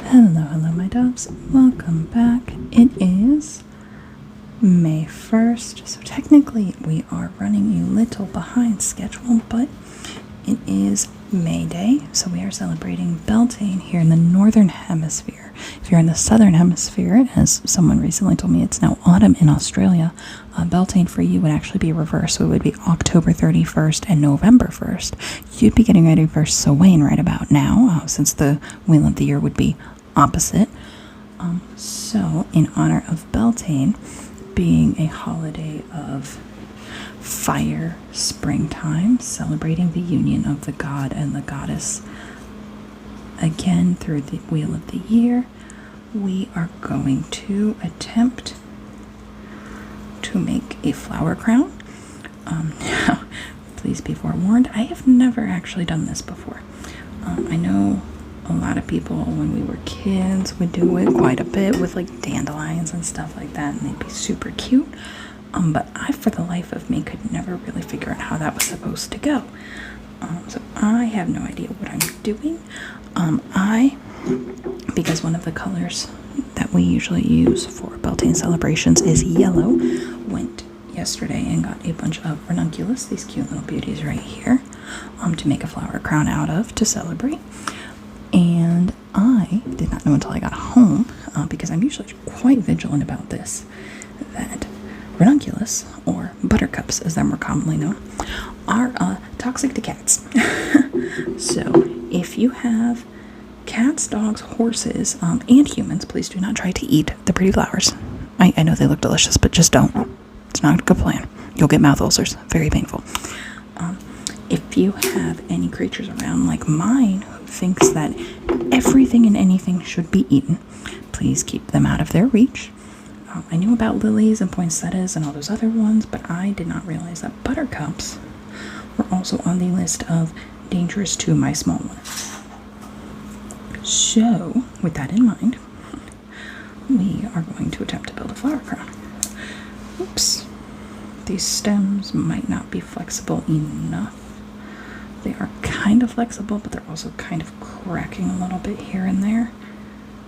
Hello, my doves. Welcome back. It is May 1st, so technically we are running a little behind schedule, but it is May Day, so we are celebrating Beltane here in the Northern Hemisphere. If you're in the Southern Hemisphere, as someone recently told me, it's now autumn in Australia, Beltane for you would actually be reversed, so it would be October 31st and November 1st. You'd be getting ready for Samhain right about now, since the wheel of the year would be opposite. So, in honor of Beltane being a holiday of fire, springtime, celebrating the union of the god and the goddess again through the wheel of the year, we are going to attempt to make a flower crown. Now, please be forewarned, I have never actually done this before. I know a lot of people when we were kids would do it quite a bit with like dandelions and stuff like that, and they'd be super cute. But I, for the life of me, could never really figure out how that was supposed to go. So I have no idea what I'm doing. Because one of the colors that we usually use for Beltane celebrations is yellow, went yesterday and got a bunch of ranunculus, these cute little beauties right here, to make a flower crown out of to celebrate. And I did not know until I got home, because I'm usually quite vigilant about this, that ranunculus, or buttercups as they're more commonly known, are toxic to cats. So if you have cats, dogs, horses, and humans, please do not try to eat the pretty flowers. I know they look delicious, but just don't. It's not a good plan. You'll get mouth ulcers. Very painful. If you have any creatures around like mine who thinks that everything and anything should be eaten, please keep them out of their reach. I knew about lilies and poinsettias and all those other ones, but I did not realize that buttercups were also on the list of dangerous to my small ones. So, with that in mind, we are going to attempt to build a flower crown. Oops. These stems might not be flexible enough. They are kind of flexible, but they're also kind of cracking a little bit here and there,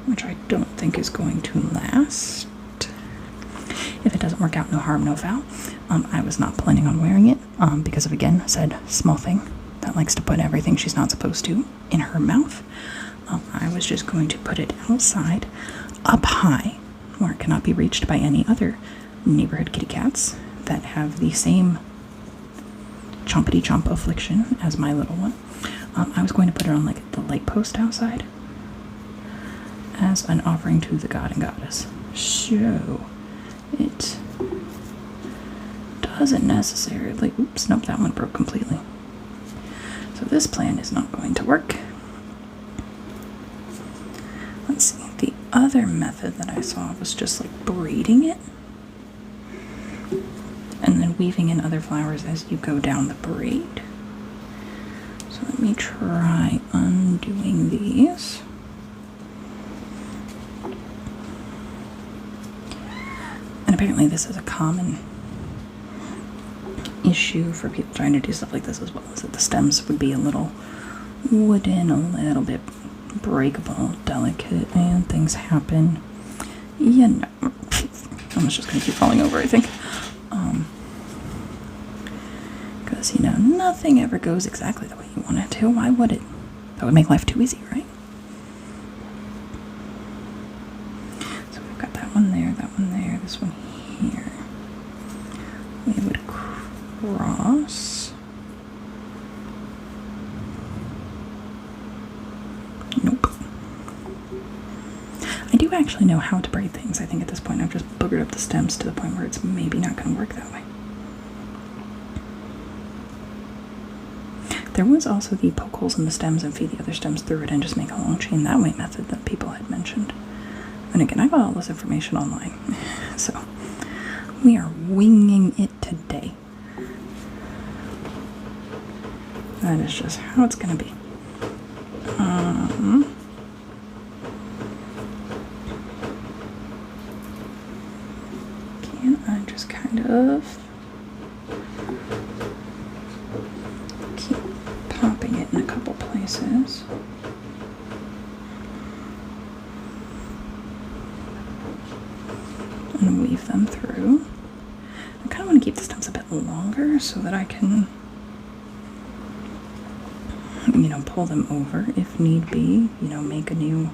which I don't think is going to last. If it doesn't work out, no harm, no foul. I was not planning on wearing it because of, again, said small thing that likes to put everything she's not supposed to in her mouth. I was just going to put it outside, up high, where it cannot be reached by any other neighborhood kitty cats that have the same chompity chomp affliction as my little one. I was going to put it on like the light post outside as an offering to the god and goddess. So it doesn't necessarily, oops, nope, that one broke completely. So this plan is not going to work. Let's see, the other method that I saw was just like braiding it and then weaving in other flowers as you go down the braid. So let me try undoing these. And apparently this is a common issue for people trying to do stuff like this as well, is that the stems would be a little wooden, a little bit breakable, delicate, and things happen. You know, I'm just going to keep falling over, I think. Because, you know, nothing ever goes exactly the way you want it to. Why would it? That would make life too easy, right? So we've got that one there, this one here. We would cross. Nope. I do actually know how to braid things. I think at this point I've just boogered up the stems to the point where it's maybe not going to work that way. There was also the poke holes in the stems and feed the other stems through it and just make a long chain that way method that people had mentioned. And again, I got all this information online. So we are winging it today. That is just how it's going to be. Can I just kind of keep popping it in a couple places? and weave them through. I kind of want to keep the stems a bit longer so that I can, pull them over if need be, make a new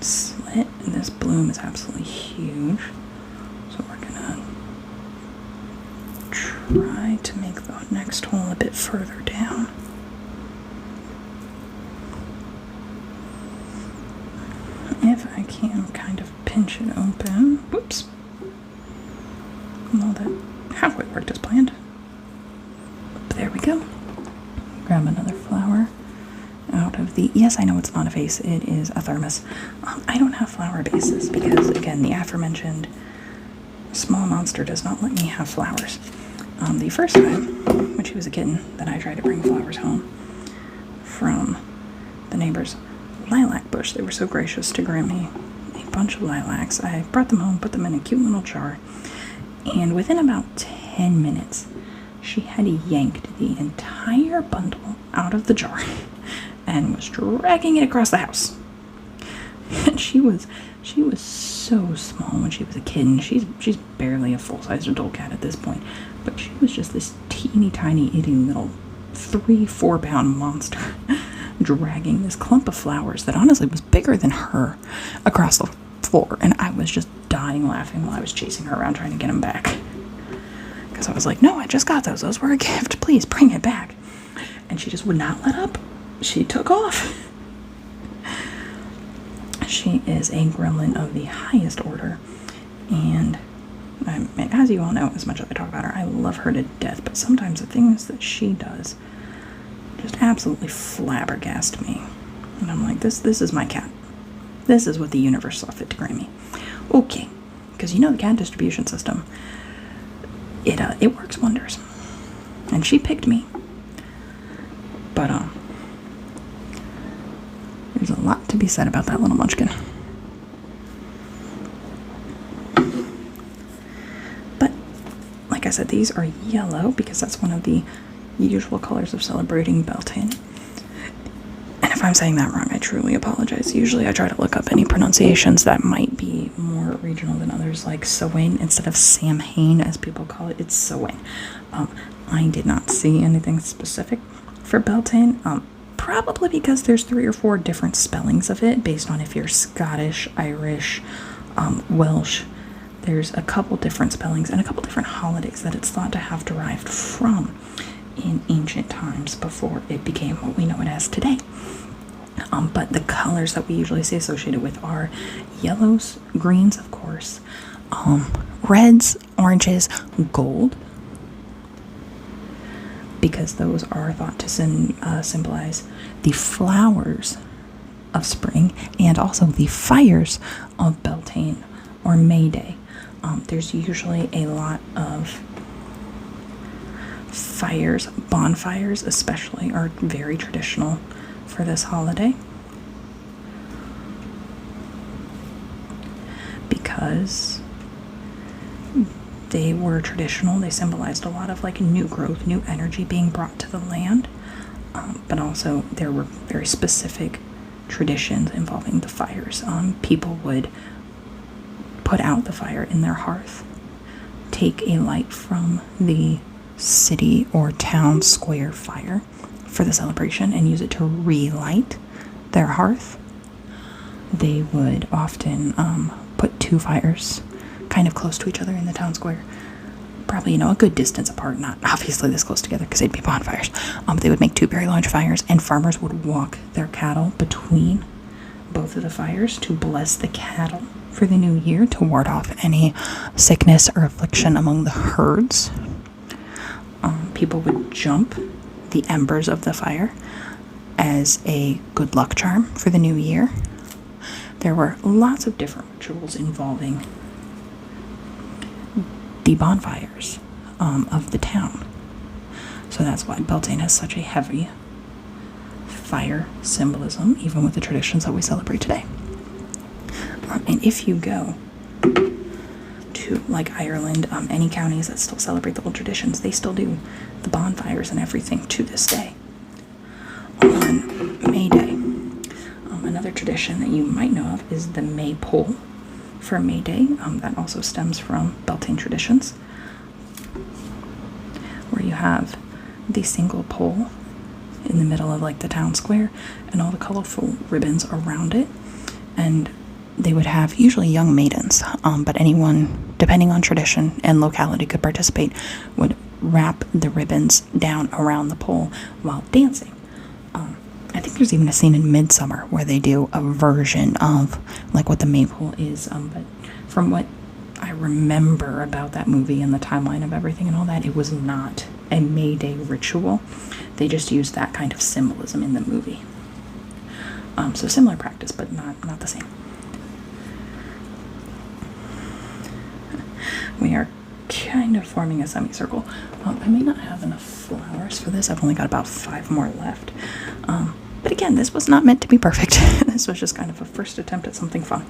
slit. And this bloom is absolutely huge. So we're gonna try to make the next hole a bit further down. If I can kind of pinch it open. Whoops. Well, that halfway worked as planned. But there we go. Grab another flower out of the... Yes, I know it's not a vase. It is a thermos. I don't have flower bases because, again, the aforementioned small monster does not let me have flowers. The first time, when she was a kitten, that I tried to bring flowers home from the neighbor's lilac bush, they were so gracious to grant me a bunch of lilacs. I brought them home, put them in a cute little jar, and within about 10 minutes, she had yanked the entire bundle out of the jar and was dragging it across the house. And she was so small when she was a kitten. She's barely a full-sized adult cat at this point, but she was just this teeny tiny itty little 3-4 pound monster dragging this clump of flowers that honestly was bigger than her across the floor. And I was just dying laughing while I was chasing her around trying to get them back, because I was like, no, I just got those were a gift, please bring it back. And she just would not let up. She took off. She is a gremlin of the highest order, and as you all know, as much as I talk about her, I love her to death, but sometimes the things that she does just absolutely flabbergast me. And I'm like, this is my cat. This is what the universe saw fit to grant me. Okay, because the cat distribution system, it works wonders. And she picked me. But there's a lot to be said about that little munchkin. But like I said, these are yellow because that's one of the usual colors of celebrating Beltane. And if I'm saying that wrong, I truly apologize. Usually I try to look up any pronunciations that might be more regional than others, like Samhain instead of Samhain, as people call it. It's Samhain. I did not see anything specific for Beltane, probably because there's 3 or 4 different spellings of it based on if you're Scottish, Irish, Welsh. There's a couple different spellings and a couple different holidays that it's thought to have derived from in ancient times before it became what we know it as today. But the colors that we usually see associated with are yellows, greens, of course, reds, oranges, gold, because those are thought to symbolize the flowers of spring and also the fires of Beltane or May Day. There's usually a lot of fires, bonfires especially, are very traditional for this holiday because they were traditional. They symbolized a lot of like new growth, new energy being brought to the land, but also there were very specific traditions involving the fires. People would put out the fire in their hearth, take a light from the city or town square fire for the celebration and use it to relight their hearth. They would often put 2 fires kind of close to each other in the town square, probably a good distance apart, not obviously this close together because they'd be bonfires. They would make 2 very large fires, and farmers would walk their cattle between both of the fires to bless the cattle for the new year, to ward off any sickness or affliction among the herds. People would jump the embers of the fire as a good luck charm for the new year. There were lots of different rituals involving the bonfires of the town. So that's why Beltane has such a heavy fire symbolism, even with the traditions that we celebrate today. And if you go to like Ireland, any counties that still celebrate the old traditions, they still do the bonfires and everything to this day on May Day. Another tradition that you might know of is the maypole. for May Day. That also stems from Beltane traditions, where you have the single pole in the middle of like the town square and all the colorful ribbons around it. And they would have usually young maidens, but anyone, depending on tradition and locality, could participate, would wrap the ribbons down around the pole while dancing. I think there's even a scene in Midsummer where they do a version of like what the maypole is, but from what I remember about that movie and the timeline of everything and all that, it was not a May Day ritual. They just used that kind of symbolism in the movie. So similar practice, but not the same. We are kind of forming a semicircle. I may not have enough flowers for this. I've only got about 5 more left. But again, this was not meant to be perfect. This was just kind of a first attempt at something fun.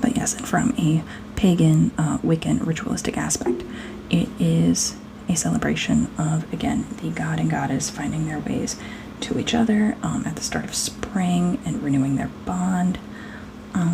But yes, and from a pagan, Wiccan, ritualistic aspect, it is a celebration of, again, the god and goddess finding their ways to each other at the start of spring and renewing their bond.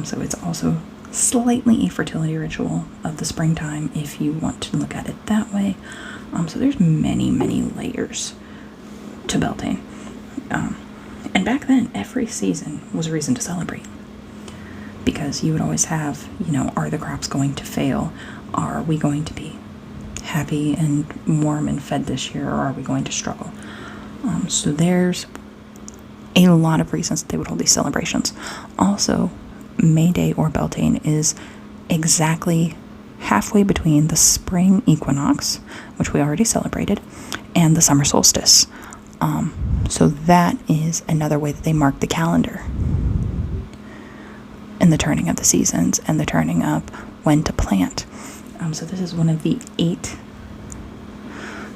So it's also slightly a fertility ritual of the springtime, if you want to look at it that way. So there's many layers to Beltane. And back then, every season was a reason to celebrate. Because you would always have, are the crops going to fail? Are we going to be happy and warm and fed this year, or are we going to struggle? So there's a lot of reasons that they would hold these celebrations. Also, May Day or Beltane is exactly halfway between the spring equinox, which we already celebrated, and the summer solstice. So that is another way that they mark the calendar and the turning of the seasons and the turning of when to plant. So this is one of the 8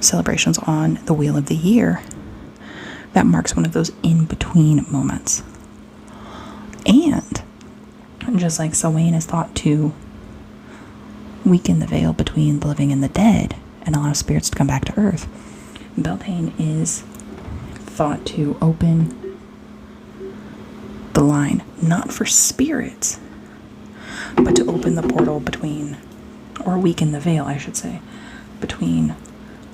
celebrations on the Wheel of the Year that marks one of those in-between moments. And just like Samhain is thought to weaken the veil between the living and the dead and allow spirits to come back to earth, Beltane is thought to open the line, not for spirits, but to open the portal between, or weaken the veil, I should say, between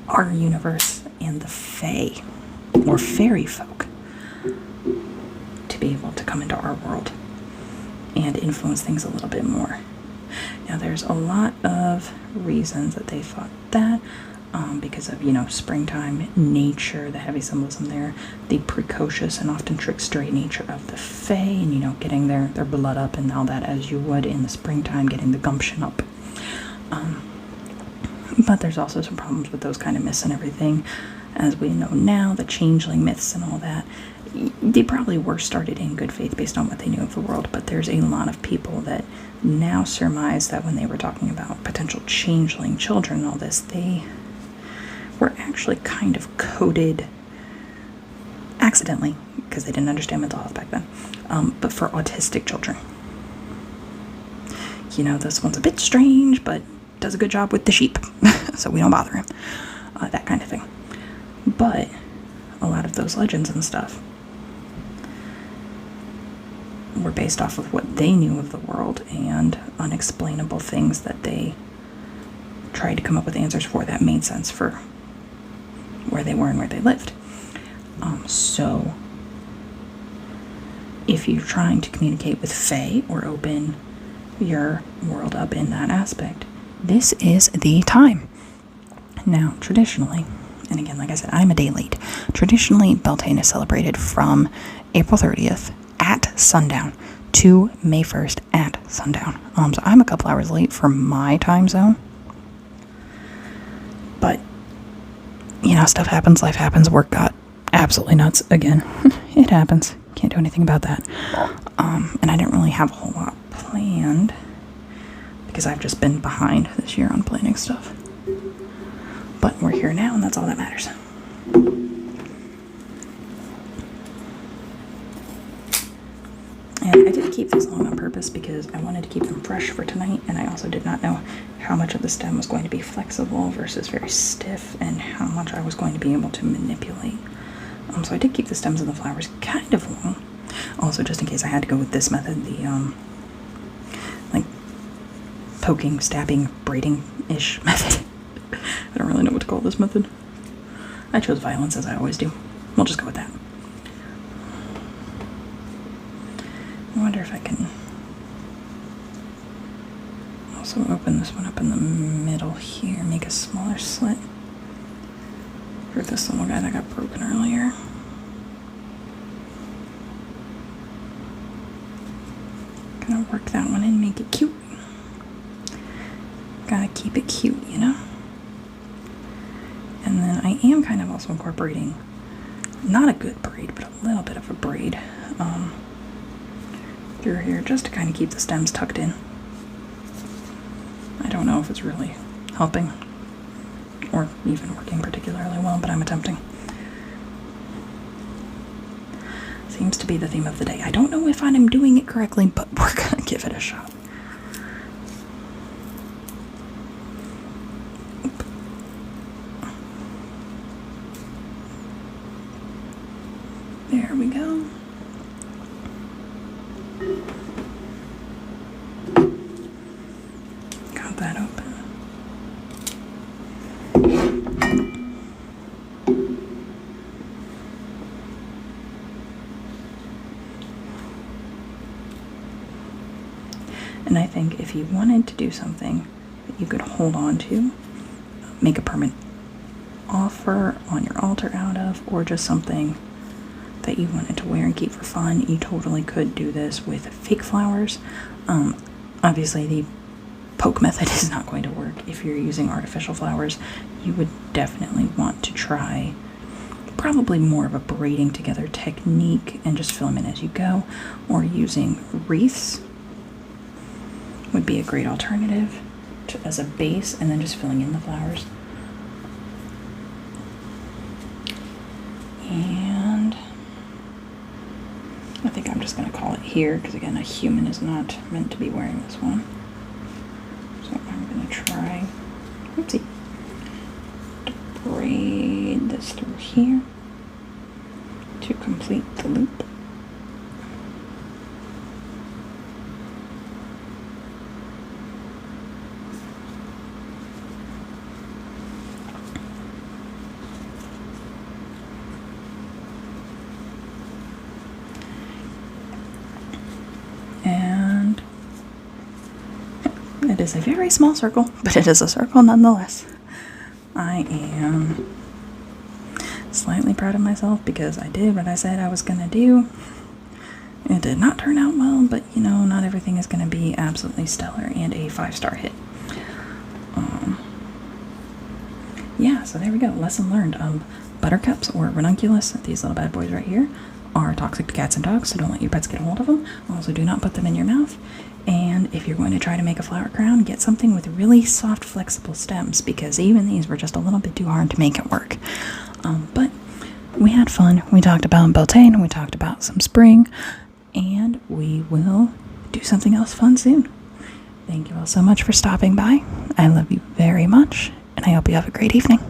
our universe and the Fae, or fairy folk, to be able to come into our world and influence things a little bit more. Now, there's a lot of reasons that they thought that, because of, springtime, nature, the heavy symbolism there, the precocious and often trickstery nature of the Fae, and, getting their blood up and all that, as you would in the springtime, getting the gumption up. But there's also some problems with those kind of myths and everything. As we know now, the changeling myths and all that, they probably were started in good faith based on what they knew of the world, but there's a lot of people that now surmise that when they were talking about potential changeling children and all this, they were actually kind of coded accidentally, because they didn't understand mental health back then, but for autistic children. This one's a bit strange, but does a good job with the sheep, so we don't bother him, that kind of thing. But a lot of those legends and stuff were based off of what they knew of the world and unexplainable things that they tried to come up with answers for that made sense for where they were and where they lived. So if you're trying to communicate with Fae or open your world up in that aspect, this is the time. Now, traditionally, and again, like I said, I'm a day late. Traditionally, Beltane is celebrated from April 30th at sundown to May 1st at sundown. So I'm a couple hours late for my time zone. But, stuff happens, life happens, work got absolutely nuts again. It happens. Can't do anything about that. And I didn't really have a whole lot planned because I've just been behind this year on planning stuff. But we're here now, and that's all that matters. And I did keep these long on purpose because I wanted to keep them fresh for tonight, and I also did not know how much of the stem was going to be flexible versus very stiff, and how much I was going to be able to manipulate. So I did keep the stems of the flowers kind of long. Also, just in case I had to go with this method, the like poking, stabbing, braiding-ish method. I don't really know what to call this method. I chose violence as I always do. We'll just go with that. I wonder if I can also open this one up in the middle here, make a smaller slit for this little guy that got broken earlier. Gonna work that one in, make it cute. Gotta keep it cute, you know? And then I am kind of also incorporating, not a good braid, but a little bit of a braid through here just to kind of keep the stems tucked in. I don't know if it's really helping or even working particularly well, but I'm attempting. Seems to be the theme of the day. I don't know if I'm doing it correctly, but we're gonna give it a shot. There we go. Got that open. And I think if you wanted to do something that you could hold on to, make a permanent offer on your altar out of, or just something that you wanted to wear and keep for fun, you totally could do this with fake flowers. Obviously the poke method is not going to work. If you're using artificial flowers, you would definitely want to try probably more of a braiding together technique and just fill them in as you go, or using wreaths would be a great alternative as a base, and then just filling in the flowers. And I think I'm just going to call it here, because again, a human is not meant to be wearing this one. So I'm going to try, oopsie, to braid this through here to complete the loop. And it is a very small circle, but it is a circle nonetheless. I am slightly proud of myself because I did what I said I was going to do. It did not turn out well, but you know, not everything is going to be absolutely stellar and a 5-star hit. Yeah, so there we go. Lesson learned. Buttercups or ranunculus, these little bad boys right here, are toxic to cats and dogs, so don't let your pets get a hold of them. Also, do not put them in your mouth. And if you're going to try to make a flower crown, get something with really soft, flexible stems, because even these were just a little bit too hard to make it work. But we had fun. We talked about Beltane, we talked about some spring, and we will do something else fun soon. Thank you all so much for stopping by. I love you very much, and I hope you have a great evening.